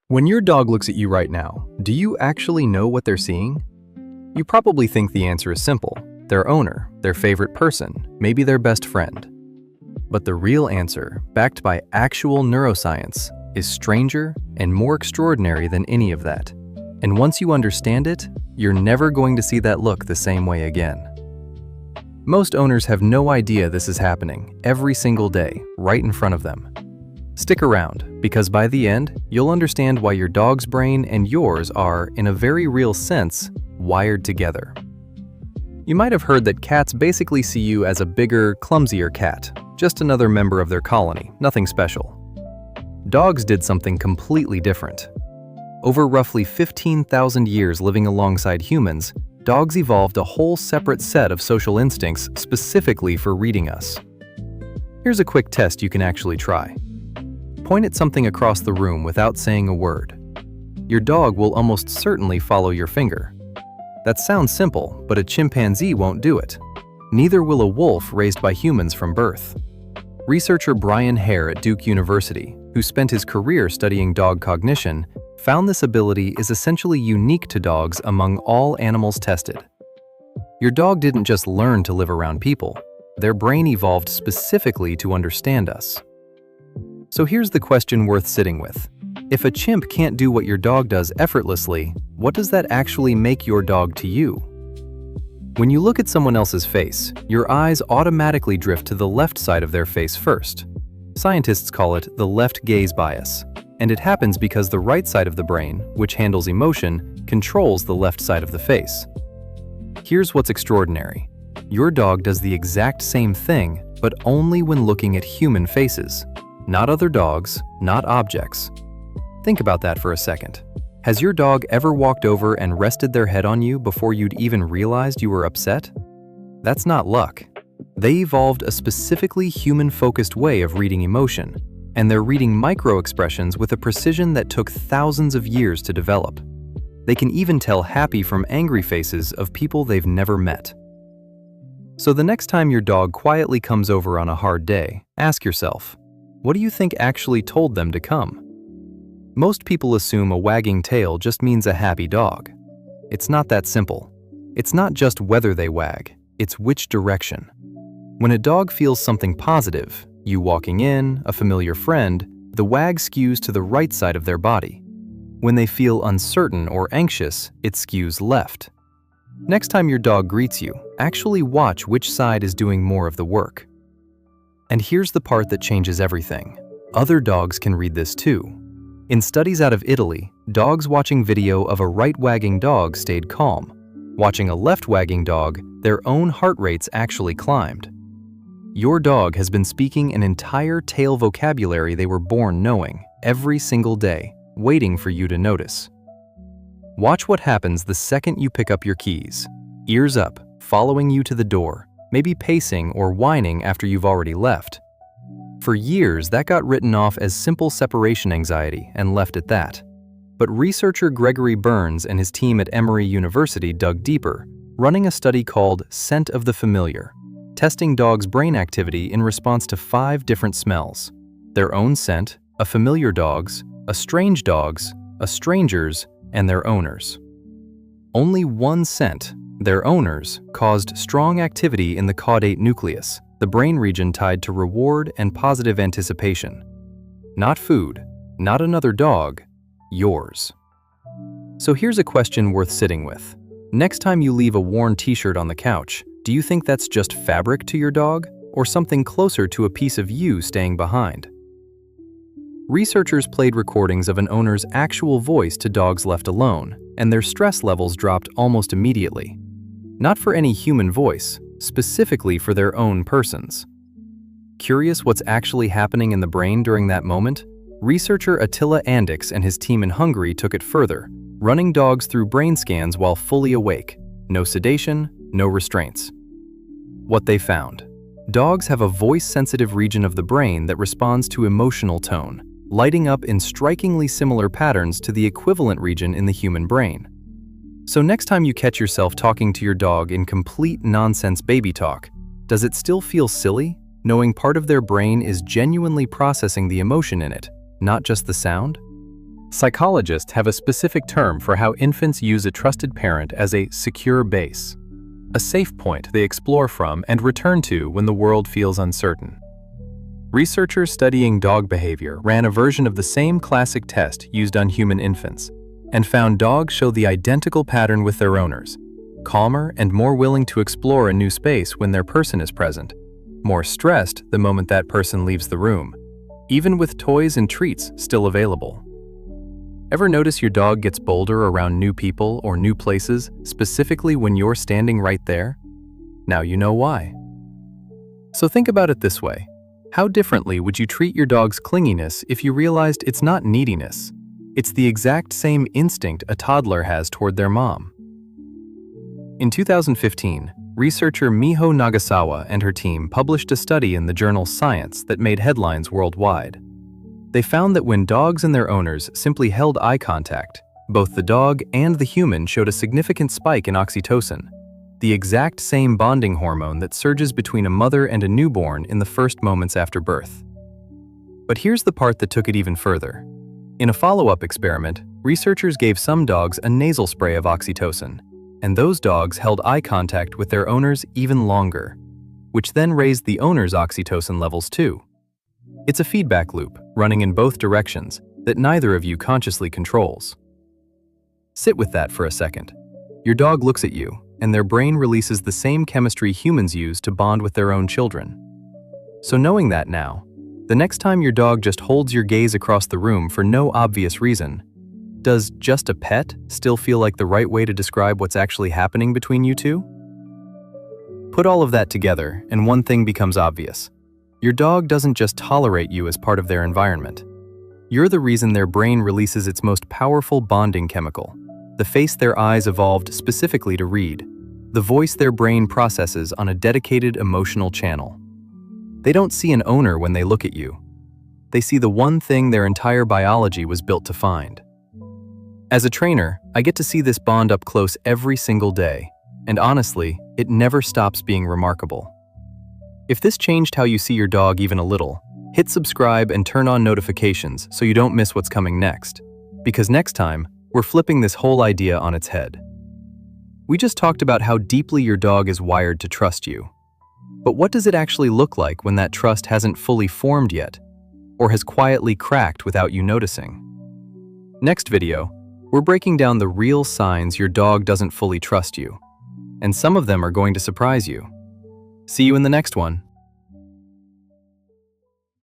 When your dog looks at you right now, do you actually know what they're seeing? You probably think the answer is simple: their owner, their favorite person, maybe their best friend. But the real answer, backed by actual neuroscience, is stranger and more extraordinary than any of that. And once you understand it, you're never going to see that look the same way again. Most owners have no idea this is happening every single day, right in front of them. Stick around, because by the end, you'll understand why your dog's brain and yours are, in a very real sense, wired together. You might have heard that cats basically see you as a bigger, clumsier cat, just another member of their colony, nothing special. Dogs did something completely different. Over roughly 15,000 years living alongside humans, dogs evolved a whole separate set of social instincts specifically for reading us. Here's a quick test you can actually try. Point at something across the room without saying a word. Your dog will almost certainly follow your finger. That sounds simple, but a chimpanzee won't do it. Neither will a wolf raised by humans from birth. Researcher Brian Hare at Duke University, who spent his career studying dog cognition, found this ability is essentially unique to dogs among all animals tested. Your dog didn't just learn to live around people. Their brain evolved specifically to understand us. So here's the question worth sitting with. If a chimp can't do what your dog does effortlessly, what does that actually make your dog to you? When you look at someone else's face, your eyes automatically drift to the left side of their face first. Scientists call it the left gaze bias, and it happens because the right side of the brain, which handles emotion, controls the left side of the face. Here's what's extraordinary. Your dog does the exact same thing, but only when looking at human faces. Not other dogs, not objects. Think about that for a second. Has your dog ever walked over and rested their head on you before you'd even realized you were upset? That's not luck. They evolved a specifically human-focused way of reading emotion, and they're reading micro-expressions with a precision that took thousands of years to develop. They can even tell happy from angry faces of people they've never met. So the next time your dog quietly comes over on a hard day, ask yourself, what do you think actually told them to come? Most people assume a wagging tail just means a happy dog. It's not that simple. It's not just whether they wag, it's which direction. When a dog feels something positive, you walking in, a familiar friend, the wag skews to the right side of their body. When they feel uncertain or anxious, it skews left. Next time your dog greets you, actually watch which side is doing more of the work. And here's the part that changes everything. Other dogs can read this too. In studies out of Italy, dogs watching video of a right-wagging dog stayed calm. Watching a left-wagging dog, their own heart rates actually climbed. Your dog has been speaking an entire tail vocabulary they were born knowing, every single day, waiting for you to notice. Watch what happens the second you pick up your keys. Ears up, following you to the door, maybe pacing or whining after you've already left. For years, that got written off as simple separation anxiety and left at that. But researcher Gregory Burns and his team at Emory University dug deeper, running a study called Scent of the Familiar, testing dogs' brain activity in response to 5 different smells: their own scent, a familiar dog's, a strange dog's, a stranger's, and their owner's. Only one scent, their owner's, caused strong activity in the caudate nucleus, the brain region tied to reward and positive anticipation. Not food, not another dog, yours. So here's a question worth sitting with. Next time you leave a worn t-shirt on the couch, do you think that's just fabric to your dog, or something closer to a piece of you staying behind? Researchers played recordings of an owner's actual voice to dogs left alone, and their stress levels dropped almost immediately. Not for any human voice, specifically for their own persons. Curious what's actually happening in the brain during that moment? Researcher Attila Andix and his team in Hungary took it further, running dogs through brain scans while fully awake. No sedation, no restraints. What they found: dogs have a voice-sensitive region of the brain that responds to emotional tone, lighting up in strikingly similar patterns to the equivalent region in the human brain. So next time you catch yourself talking to your dog in complete nonsense baby talk, does it still feel silly, knowing part of their brain is genuinely processing the emotion in it, not just the sound? Psychologists have a specific term for how infants use a trusted parent as a secure base, a safe point they explore from and return to when the world feels uncertain. Researchers studying dog behavior ran a version of the same classic test used on human infants and found dogs show the identical pattern with their owners: calmer and more willing to explore a new space when their person is present, more stressed the moment that person leaves the room, even with toys and treats still available. Ever notice your dog gets bolder around new people or new places, specifically when you're standing right there? Now you know why. So think about it this way. How differently would you treat your dog's clinginess if you realized it's not neediness? It's the exact same instinct a toddler has toward their mom. In 2015, researcher Miho Nagasawa and her team published a study in the journal Science that made headlines worldwide. They found that when dogs and their owners simply held eye contact, both the dog and the human showed a significant spike in oxytocin, the exact same bonding hormone that surges between a mother and a newborn in the first moments after birth. But here's the part that took it even further. In a follow-up experiment, researchers gave some dogs a nasal spray of oxytocin, and those dogs held eye contact with their owners even longer, which then raised the owner's oxytocin levels too. It's a feedback loop running in both directions that neither of you consciously controls. Sit with that for a second. Your dog looks at you, and their brain releases the same chemistry humans use to bond with their own children. So knowing that now, the next time your dog just holds your gaze across the room for no obvious reason, does just a pet still feel like the right way to describe what's actually happening between you two? Put all of that together, and one thing becomes obvious. Your dog doesn't just tolerate you as part of their environment. You're the reason their brain releases its most powerful bonding chemical, the face their eyes evolved specifically to read, the voice their brain processes on a dedicated emotional channel. They don't see an owner when they look at you. They see the one thing their entire biology was built to find. As a trainer, I get to see this bond up close every single day, and honestly, it never stops being remarkable. If this changed how you see your dog even a little, hit subscribe and turn on notifications so you don't miss what's coming next, because next time, we're flipping this whole idea on its head. We just talked about how deeply your dog is wired to trust you. But what does it actually look like when that trust hasn't fully formed yet, or has quietly cracked without you noticing? Next video, we're breaking down the real signs your dog doesn't fully trust you, and some of them are going to surprise you. See you in the next one.